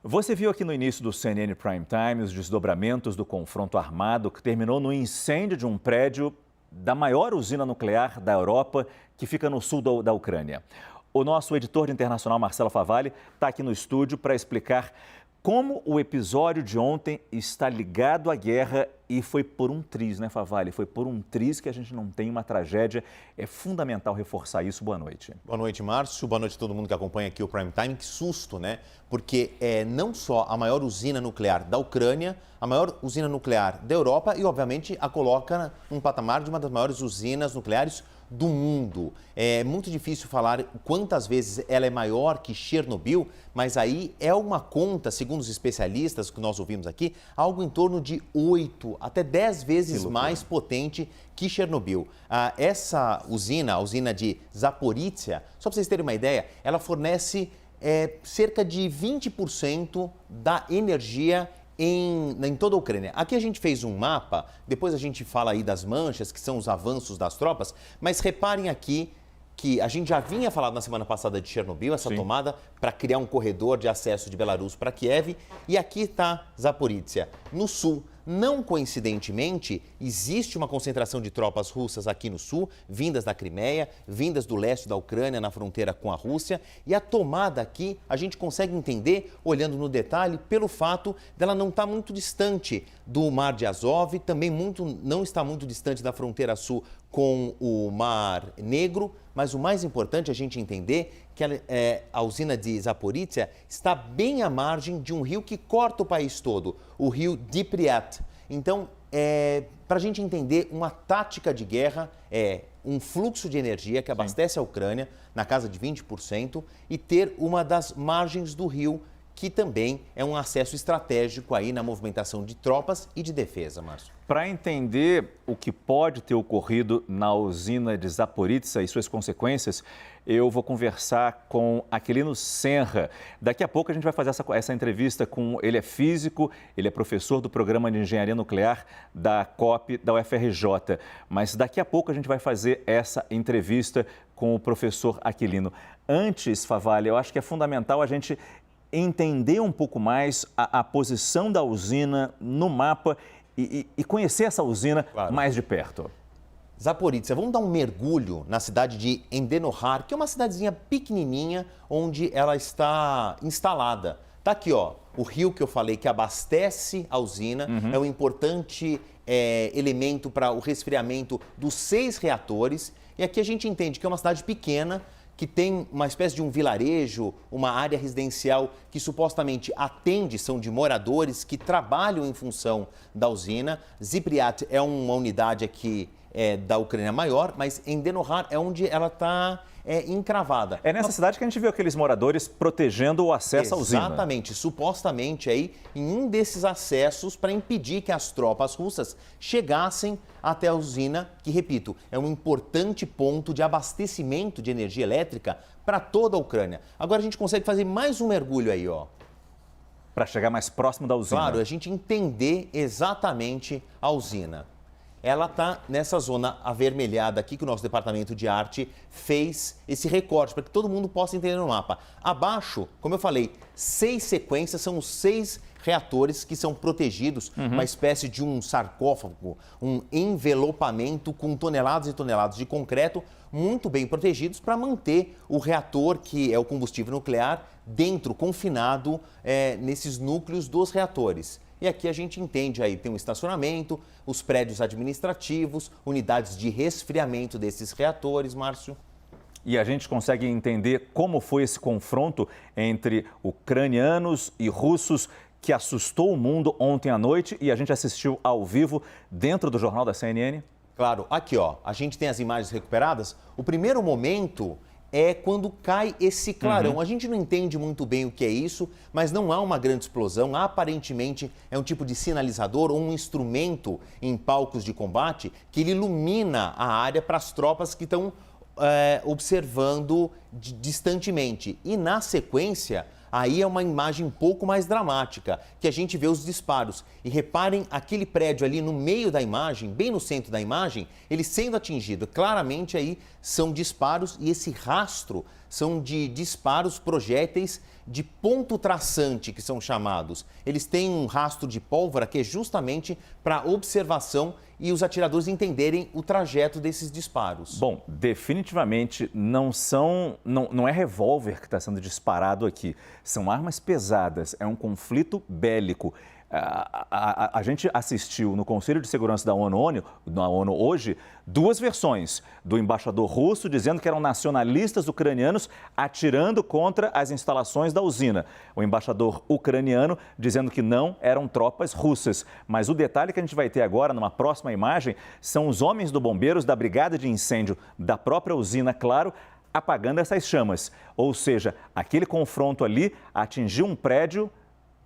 Você viu aqui no início do CNN Prime Time os desdobramentos do confronto armado que terminou no incêndio de um prédio da maior usina nuclear da Europa, que fica no sul da Ucrânia. O nosso editor de internacional, Marcelo Favalli, está aqui no estúdio para explicar como o episódio de ontem está ligado à guerra e foi por um triz, né, Favalli? Foi por um triz que a gente não tem uma tragédia. É fundamental reforçar isso. Boa noite. Boa noite, Márcio. Boa noite a todo mundo que acompanha aqui o Prime Time. Que susto, né? Porque é não só a maior usina nuclear da Ucrânia, a maior usina nuclear da Europa e, obviamente, a coloca num patamar de uma das maiores usinas nucleares do mundo. É muito difícil falar quantas vezes ela é maior que Chernobyl, mas aí é uma conta, segundo os especialistas que nós ouvimos aqui, algo em torno de 8 até 10 vezes mais potente que Chernobyl. Essa usina, a usina de Zaporizhzhia, só para vocês terem uma ideia, ela fornece cerca de 20% da energia em toda a Ucrânia. Aqui a gente fez um mapa, depois a gente fala aí das manchas, que são os avanços das tropas, mas reparem aqui que a gente já vinha falado na semana passada de Chernobyl, essa tomada para criar um corredor de acesso de Belarus para Kiev, e aqui está Zaporizhzhia, no sul. Não coincidentemente, existe uma concentração de tropas russas aqui no sul, vindas da Crimeia, vindas do leste da Ucrânia, na fronteira com a Rússia. E a tomada aqui, a gente consegue entender, olhando no detalhe, pelo fato dela não estar muito distante do Mar de Azov, também não está muito distante da fronteira sul com o Mar Negro. Mas o mais importante é a gente entender que a usina de Zaporizhzhia está bem à margem de um rio que corta o país todo, o rio Dnipro. Então, para a gente entender, uma tática de guerra é um fluxo de energia que abastece a Ucrânia na casa de 20% e ter uma das margens do rio, que também é um acesso estratégico aí na movimentação de tropas e de defesa, Márcio. Para entender o que pode ter ocorrido na usina de Zaporizhzhia e suas consequências, eu vou conversar com Aquilino Senra. Daqui a pouco a gente vai fazer essa entrevista com... Ele é físico, ele é professor do Programa de Engenharia Nuclear da COP, da UFRJ. Mas daqui a pouco a gente vai fazer essa entrevista com o professor Aquilino. Antes, Favalli, eu acho que é fundamental a gente entender um pouco mais a posição da usina no mapa e conhecer essa usina mais de perto. Zaporizhzhia, vamos dar um mergulho na cidade de Endenohar, que é uma cidadezinha pequenininha onde ela está instalada. Tá aqui, ó, o rio que eu falei que abastece a usina, é um importante elemento para o resfriamento dos 6 reatores. E aqui a gente entende que é uma cidade pequena, que tem uma espécie de um vilarejo, uma área residencial que supostamente atende, são de moradores que trabalham em função da usina. Zypryat é uma unidade aqui da Ucrânia maior, mas Endenohar é onde ela está encravada. É nessa cidade que a gente viu aqueles moradores protegendo o acesso à usina. Exatamente, supostamente aí em um desses acessos para impedir que as tropas russas chegassem até a usina, que, repito, é um importante ponto de abastecimento de energia elétrica para toda a Ucrânia. Agora a gente consegue fazer mais um mergulho aí, ó. Para chegar mais próximo da usina. Claro, a gente entender exatamente a usina. Ela está nessa zona avermelhada aqui que o nosso departamento de arte fez esse recorte para que todo mundo possa entender no mapa. Abaixo, como eu falei, 6 sequências, são os 6 reatores que são protegidos, uma espécie de um sarcófago, um envelopamento com toneladas e toneladas de concreto muito bem protegidos para manter o reator, que é o combustível nuclear, dentro, confinado nesses núcleos dos reatores. E aqui a gente entende aí, tem um estacionamento, os prédios administrativos, unidades de resfriamento desses reatores, Márcio. E a gente consegue entender como foi esse confronto entre ucranianos e russos que assustou o mundo ontem à noite e a gente assistiu ao vivo dentro do jornal da CNN? Claro, aqui ó, a gente tem as imagens recuperadas. O primeiro momento é quando cai esse clarão. A gente não entende muito bem o que é isso, mas não há uma grande explosão. Aparentemente é um tipo de sinalizador ou um instrumento em palcos de combate que ele ilumina a área para as tropas que estão observando distantemente. E na sequência, aí é uma imagem um pouco mais dramática, que a gente vê os disparos. E reparem aquele prédio ali no meio da imagem, bem no centro da imagem, ele sendo atingido. Claramente aí são disparos e esse rastro são de disparos projéteis de ponto traçante, que são chamados. Eles têm um rastro de pólvora que é justamente para observação e os atiradores entenderem o trajeto desses disparos. Bom, definitivamente não é revólver que está sendo disparado aqui. São armas pesadas, é um conflito bélico. A gente assistiu no Conselho de Segurança da ONU hoje, duas versões do embaixador russo dizendo que eram nacionalistas ucranianos atirando contra as instalações da usina. O embaixador ucraniano dizendo que não eram tropas russas. Mas o detalhe que a gente vai ter agora, numa próxima imagem, são os homens do bombeiros da brigada de incêndio da própria usina, claro, apagando essas chamas. Ou seja, aquele confronto ali atingiu um prédio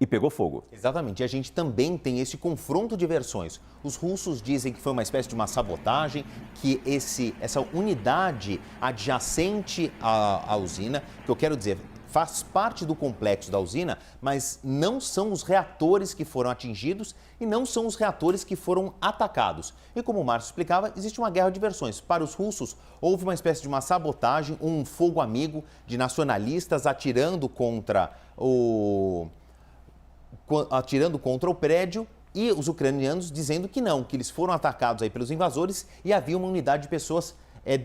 e pegou fogo. Exatamente. E a gente também tem esse confronto de versões. Os russos dizem que foi uma espécie de uma sabotagem, que essa unidade adjacente à usina, que eu quero dizer, faz parte do complexo da usina, mas não são os reatores que foram atingidos e não são os reatores que foram atacados. E como o Márcio explicava, existe uma guerra de versões. Para os russos, houve uma espécie de uma sabotagem, um fogo amigo de nacionalistas atirando contra o prédio, e os ucranianos dizendo que não, que eles foram atacados aí pelos invasores e havia uma unidade de pessoas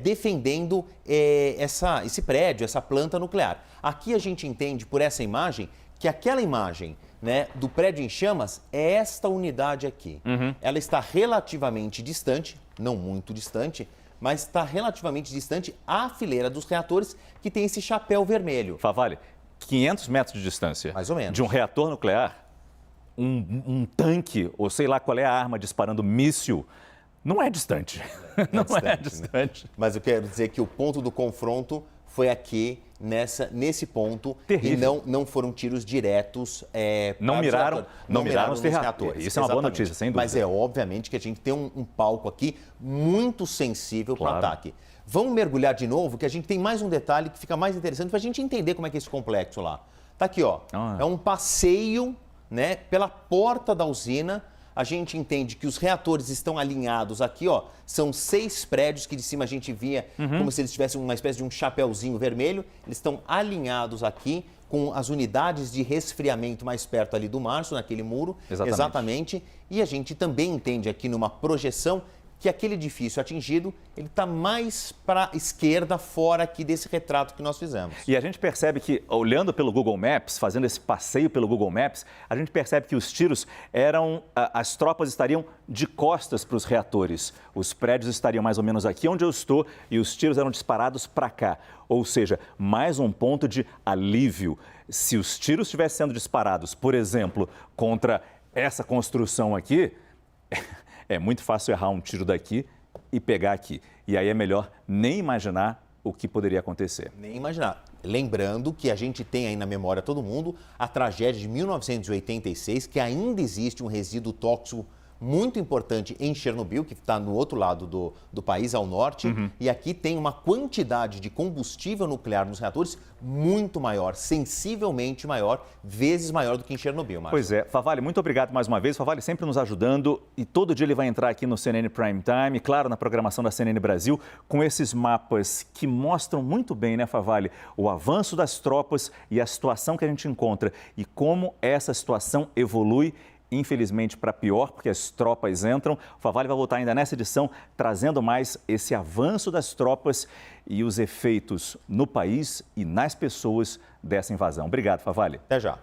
defendendo esse prédio, essa planta nuclear. Aqui a gente entende por essa imagem que aquela imagem, né, do prédio em chamas é esta unidade aqui. Ela está relativamente distante, não muito distante, mas está relativamente distante à fileira dos reatores que tem esse chapéu vermelho. Favale, 500 metros de distância. Mais ou menos. De um reator nuclear, um tanque, ou sei lá qual é a arma disparando míssil, não é distante. Não é distante. Né? Mas eu quero dizer que o ponto do confronto foi aqui, nesse ponto. Terrível. E não foram tiros diretos. Não miraram os reatores. Isso é uma boa notícia, sem dúvida. Mas é obviamente que a gente tem um palco aqui muito sensível para o ataque. Vamos mergulhar de novo, que a gente tem mais um detalhe que fica mais interessante para a gente entender como é que é esse complexo lá. Tá aqui, ó. É um passeio, né, pela porta da usina. A gente entende que os reatores estão alinhados aqui, ó. São 6 prédios que de cima a gente via como se eles tivessem uma espécie de um chapéuzinho vermelho. Eles estão alinhados aqui com as unidades de resfriamento mais perto ali do Márcio, naquele muro. Exatamente. E a gente também entende aqui numa projeção que aquele edifício atingido, ele está mais para a esquerda, fora aqui desse retrato que nós fizemos. E a gente percebe que, olhando pelo Google Maps, fazendo esse passeio pelo Google Maps, a gente percebe que os tiros as tropas estariam de costas para os reatores. Os prédios estariam mais ou menos aqui onde eu estou e os tiros eram disparados para cá. Ou seja, mais um ponto de alívio. Se os tiros estivessem sendo disparados, por exemplo, contra essa construção aqui, é muito fácil errar um tiro daqui e pegar aqui. E aí é melhor nem imaginar o que poderia acontecer. Nem imaginar. Lembrando que a gente tem aí na memória todo mundo a tragédia de 1986, que ainda existe um resíduo tóxico muito importante em Chernobyl, que está no outro lado do país, ao norte. E aqui tem uma quantidade de combustível nuclear nos reatores muito maior, sensivelmente maior, vezes maior do que em Chernobyl, Márcio. Pois é. Favale, muito obrigado mais uma vez. Favale sempre nos ajudando e todo dia ele vai entrar aqui no CNN Prime Time, claro, na programação da CNN Brasil, com esses mapas que mostram muito bem, né, Favale, o avanço das tropas e a situação que a gente encontra e como essa situação evolui, infelizmente, para pior, porque as tropas entram. O Favale vai voltar ainda nessa edição, trazendo mais esse avanço das tropas e os efeitos no país e nas pessoas dessa invasão. Obrigado, Favale. Até já.